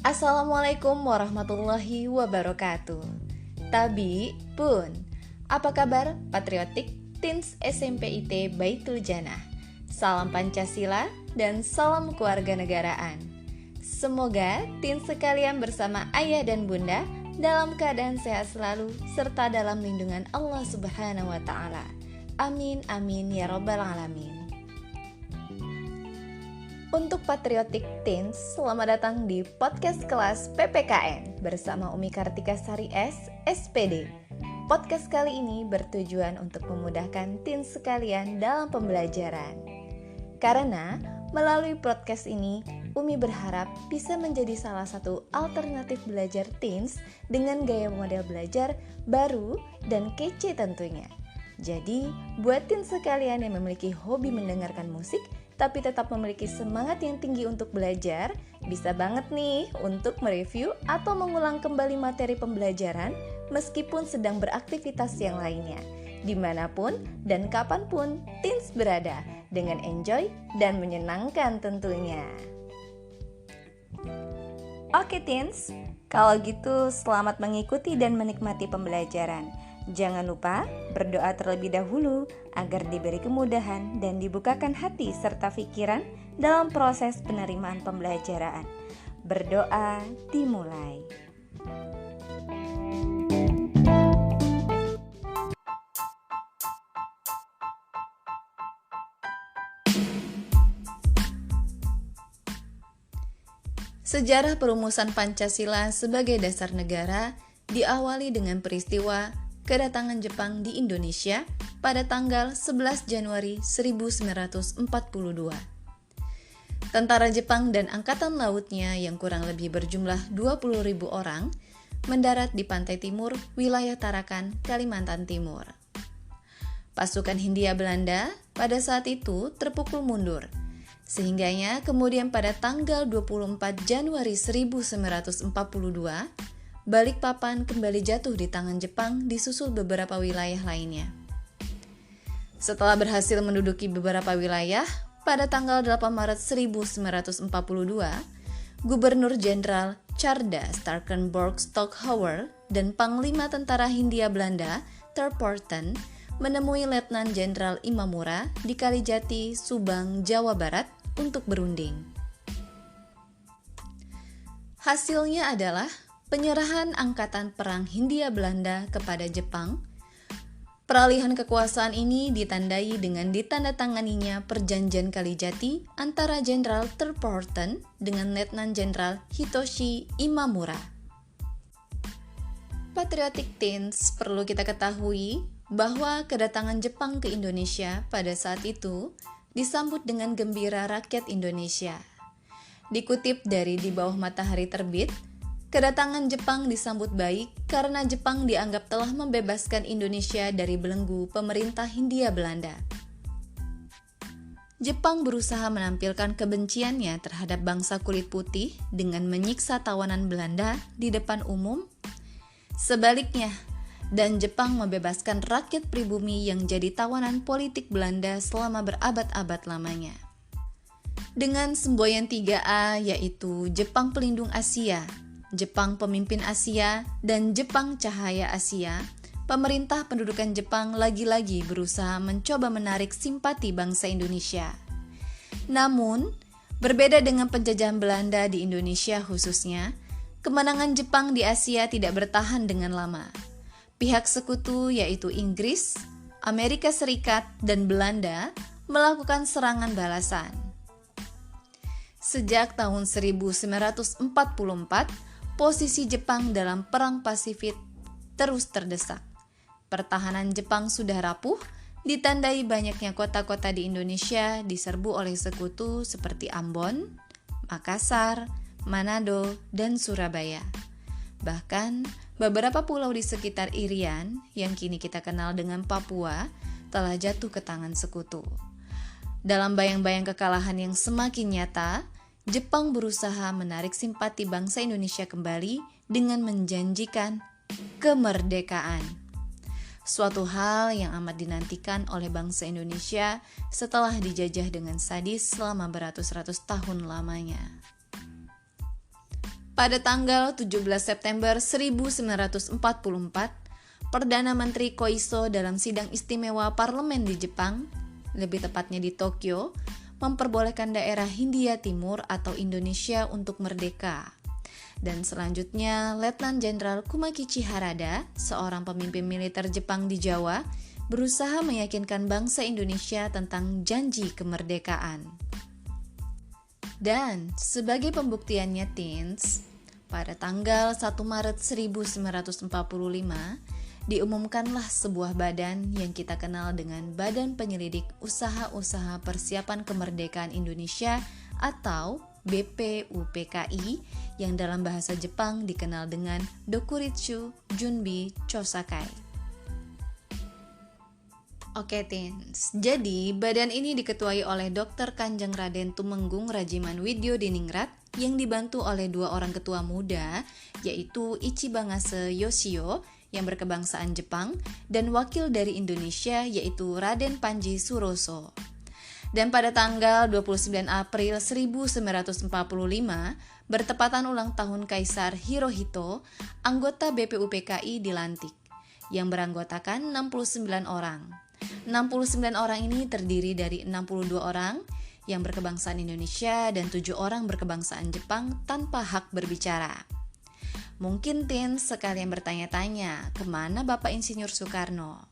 Assalamualaikum warahmatullahi wabarakatuh. Tabi pun, apa kabar patriotik Teens SMPIT Baitul Janah? Salam Pancasila dan salam kewarganegaraan. Semoga teens sekalian bersama ayah dan bunda dalam keadaan sehat selalu serta dalam lindungan Allah Subhanahu wa Ta'ala. Amin amin ya rabbal alamin. Untuk patriotik teens, selamat datang di podcast kelas PPKN bersama Umi Kartika Sari S, SPD. Podcast kali ini bertujuan untuk memudahkan teens sekalian dalam pembelajaran. Karena melalui podcast ini, Umi berharap bisa menjadi salah satu alternatif belajar teens dengan gaya model belajar baru dan kece tentunya. Jadi, buat teens sekalian yang memiliki hobi mendengarkan musik, tapi tetap memiliki semangat yang tinggi untuk belajar, bisa banget nih untuk mereview atau mengulang kembali materi pembelajaran meskipun sedang beraktivitas yang lainnya, dimanapun dan kapanpun teens berada, dengan enjoy dan menyenangkan tentunya. Oke teens, kalau gitu selamat mengikuti dan menikmati pembelajaran. Jangan lupa berdoa terlebih dahulu agar diberi kemudahan dan dibukakan hati serta pikiran dalam proses penerimaan pembelajaran. Berdoa dimulai. Sejarah perumusan Pancasila sebagai dasar negara diawali dengan peristiwa kedatangan Jepang di Indonesia pada tanggal 11 Januari 1942. Tentara Jepang dan Angkatan Lautnya yang kurang lebih berjumlah 20.000 orang mendarat di pantai timur wilayah Tarakan, Kalimantan Timur. Pasukan Hindia Belanda pada saat itu terpukul mundur, sehingganya kemudian pada tanggal 24 Januari 1942, Balikpapan kembali jatuh di tangan Jepang disusul beberapa wilayah lainnya. Setelah berhasil menduduki beberapa wilayah, pada tanggal 8 Maret 1942, Gubernur Jenderal Tjarda Starkenborg Stockhauer dan Panglima Tentara Hindia Belanda Terporten menemui Letnan Jenderal Imamura di Kalijati, Subang, Jawa Barat untuk berunding. Hasilnya adalah penyerahan Angkatan Perang Hindia Belanda kepada Jepang. Peralihan kekuasaan ini ditandai dengan ditandatanganinya Perjanjian Kalijati antara Jenderal Terporten dengan Letnan Jenderal Hitoshi Imamura. Patriotic Teens, perlu kita ketahui bahwa kedatangan Jepang ke Indonesia pada saat itu disambut dengan gembira rakyat Indonesia. Dikutip dari Di Bawah Matahari Terbit, kedatangan Jepang disambut baik karena Jepang dianggap telah membebaskan Indonesia dari belenggu pemerintah Hindia Belanda. Jepang berusaha menampilkan kebenciannya terhadap bangsa kulit putih dengan menyiksa tawanan Belanda di depan umum. Sebaliknya, dan Jepang membebaskan rakyat pribumi yang jadi tawanan politik Belanda selama berabad-abad lamanya. Dengan semboyan 3A, yaitu Jepang Pelindung Asia, Jepang Pemimpin Asia, dan Jepang Cahaya Asia, pemerintah pendudukan Jepang lagi-lagi berusaha mencoba menarik simpati bangsa Indonesia. Namun, berbeda dengan penjajahan Belanda di Indonesia khususnya, kemenangan Jepang di Asia tidak bertahan dengan lama. Pihak sekutu yaitu Inggris, Amerika Serikat, dan Belanda melakukan serangan balasan. Sejak tahun 1944, posisi Jepang dalam Perang Pasifik terus terdesak. Pertahanan Jepang sudah rapuh, ditandai banyaknya kota-kota di Indonesia diserbu oleh sekutu seperti Ambon, Makassar, Manado, dan Surabaya. Bahkan, beberapa pulau di sekitar Irian, yang kini kita kenal dengan Papua, telah jatuh ke tangan sekutu. Dalam bayang-bayang kekalahan yang semakin nyata, Jepang berusaha menarik simpati bangsa Indonesia kembali dengan menjanjikan kemerdekaan. Suatu hal yang amat dinantikan oleh bangsa Indonesia setelah dijajah dengan sadis selama beratus-ratus tahun lamanya. Pada tanggal 17 September 1944, Perdana Menteri Koiso dalam sidang istimewa parlemen di Jepang, lebih tepatnya di Tokyo, memperbolehkan daerah Hindia Timur atau Indonesia untuk merdeka. Dan selanjutnya, Letnan Jenderal Kumakichi Harada, seorang pemimpin militer Jepang di Jawa, berusaha meyakinkan bangsa Indonesia tentang janji kemerdekaan. Dan sebagai pembuktiannya teens, pada tanggal 1 Maret 1945, diumumkanlah sebuah badan yang kita kenal dengan Badan Penyelidik Usaha-Usaha Persiapan Kemerdekaan Indonesia atau BPUPKI yang dalam bahasa Jepang dikenal dengan Dokuritsu Junbi Chosakai. Oke teens, jadi badan ini diketuai oleh Dr. Kanjeng Raden Tumenggung Rajiman Widyo Diningrat yang dibantu oleh 2 orang ketua muda, yaitu Ichibangase Yoshio yang berkebangsaan Jepang dan wakil dari Indonesia yaitu Raden Panji Suroso. Dan pada tanggal 29 April 1945, bertepatan ulang tahun Kaisar Hirohito, anggota BPUPKI dilantik, yang beranggotakan 69 orang. 69 orang ini terdiri dari 62 orang yang berkebangsaan Indonesia dan 7 orang berkebangsaan Jepang tanpa hak berbicara. Mungkin teens sekalian bertanya-tanya, kemana Bapak Insinyur Soekarno?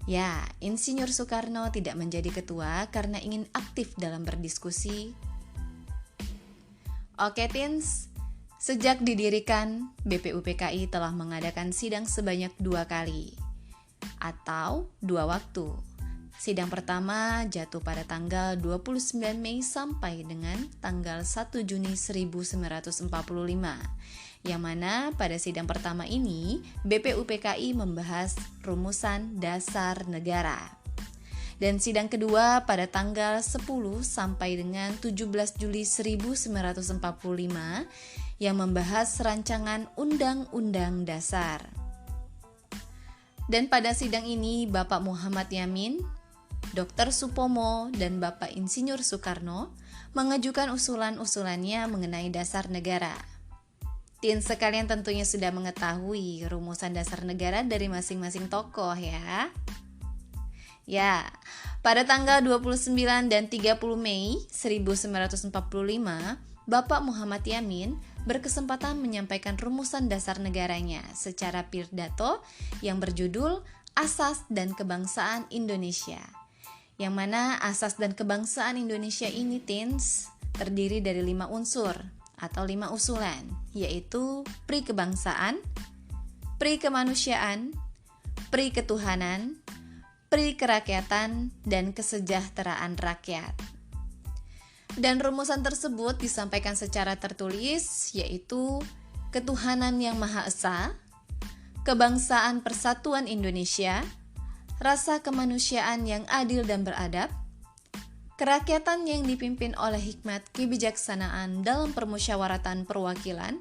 Ya, Insinyur Soekarno tidak menjadi ketua karena ingin aktif dalam berdiskusi. Oke teens, sejak didirikan, BPUPKI telah mengadakan sidang sebanyak 2 kali atau 2 waktu. Sidang pertama jatuh pada tanggal 29 Mei sampai dengan tanggal 1 Juni 1945, yang mana pada sidang pertama ini BPUPKI membahas rumusan dasar negara. Dan sidang kedua pada tanggal 10 sampai dengan 17 Juli 1945 yang membahas rancangan Undang-Undang Dasar. Dan pada sidang ini Bapak Muhammad Yamin, Dr. Supomo, dan Bapak Insinyur Soekarno mengajukan usulan-usulannya mengenai dasar negara. Teens sekalian tentunya sudah mengetahui rumusan dasar negara dari masing-masing tokoh ya. Ya, pada tanggal 29 dan 30 Mei 1945, Bapak Muhammad Yamin berkesempatan menyampaikan rumusan dasar negaranya secara pidato yang berjudul Asas dan Kebangsaan Indonesia. Yang mana asas dan kebangsaan Indonesia ini teens terdiri dari 5 unsur atau 5 usulan, yaitu pri kebangsaan, pri kemanusiaan, pri ketuhanan, pri kerakyatan, dan kesejahteraan rakyat. Dan rumusan tersebut disampaikan secara tertulis, yaitu ketuhanan yang Maha Esa, kebangsaan persatuan Indonesia, rasa kemanusiaan yang adil dan beradab, kerakyatan yang dipimpin oleh hikmat kebijaksanaan dalam permusyawaratan perwakilan,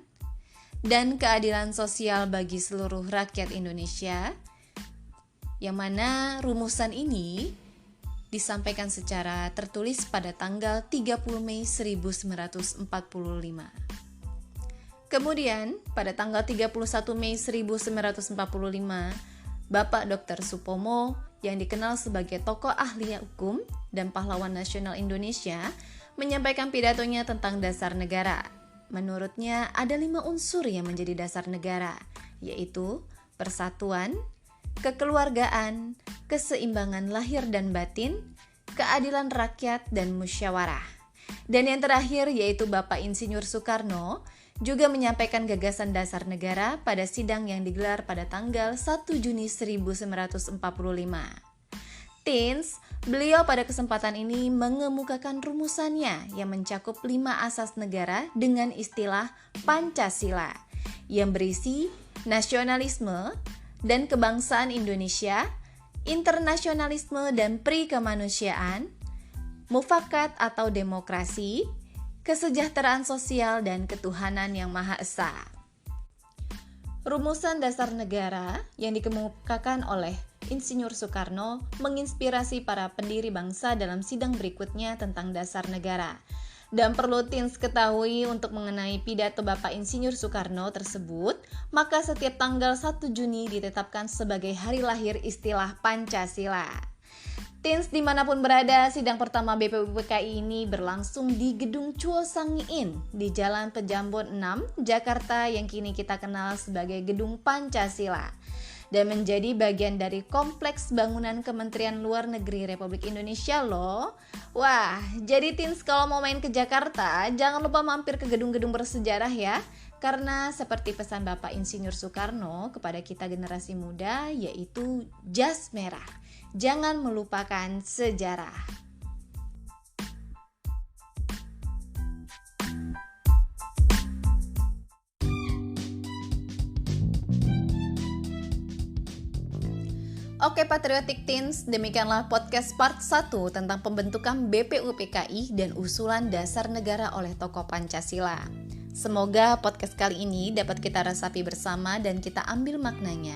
dan keadilan sosial bagi seluruh rakyat Indonesia, yang mana rumusan ini disampaikan secara tertulis pada tanggal 30 Mei 1945. Kemudian, pada tanggal 31 Mei 1945, Bapak Dr. Supomo yang dikenal sebagai tokoh ahli hukum dan pahlawan nasional Indonesia menyampaikan pidatonya tentang dasar negara. Menurutnya ada 5 unsur yang menjadi dasar negara, yaitu persatuan, kekeluargaan, keseimbangan lahir dan batin, keadilan rakyat, dan musyawarah. Dan yang terakhir yaitu Bapak Insinyur Soekarno juga menyampaikan gagasan dasar negara pada sidang yang digelar pada tanggal 1 Juni 1945. Teens, beliau pada kesempatan ini mengemukakan rumusannya yang mencakup 5 asas negara dengan istilah Pancasila yang berisi nasionalisme dan kebangsaan Indonesia, internasionalisme dan pri kemanusiaan, mufakat atau demokrasi, kesejahteraan sosial, dan ketuhanan yang Maha Esa. Rumusan dasar negara yang dikemukakan oleh Insinyur Soekarno menginspirasi para pendiri bangsa dalam sidang berikutnya tentang dasar negara. Dan perlu teens ketahui untuk mengenai pidato Bapak Insinyur Soekarno tersebut, maka setiap tanggal 1 Juni ditetapkan sebagai hari lahir istilah Pancasila. Teens dimanapun berada, sidang pertama BPUPKI ini berlangsung di Gedung Chuo Sangiin di Jalan Pejambon 6, Jakarta yang kini kita kenal sebagai Gedung Pancasila. Dan menjadi bagian dari kompleks bangunan Kementerian Luar Negeri Republik Indonesia loh. Wah, jadi teens kalau mau main ke Jakarta, jangan lupa mampir ke gedung-gedung bersejarah ya. Karena seperti pesan Bapak Insinyur Soekarno kepada kita generasi muda, yaitu jas merah. Jangan melupakan sejarah. Oke Patriotic Teens, demikianlah podcast part 1 tentang pembentukan BPUPKI dan usulan dasar negara oleh tokoh Pancasila. Semoga podcast kali ini dapat kita resapi bersama dan kita ambil maknanya.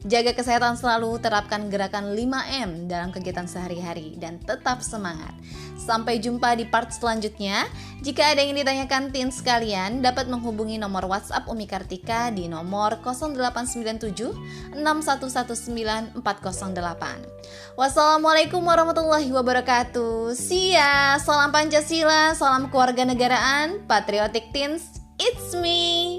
Jaga kesehatan selalu, terapkan gerakan 5M dalam kegiatan sehari-hari, dan tetap semangat. Sampai jumpa di part selanjutnya. Jika ada yang ditanyakan teens sekalian, dapat menghubungi nomor WhatsApp Umi Kartika di nomor 0897 6119 408. Wassalamualaikum warahmatullahi wabarakatuh. See ya. Salam Pancasila, salam kewarganegaraan, Patriotic Teens. It's me.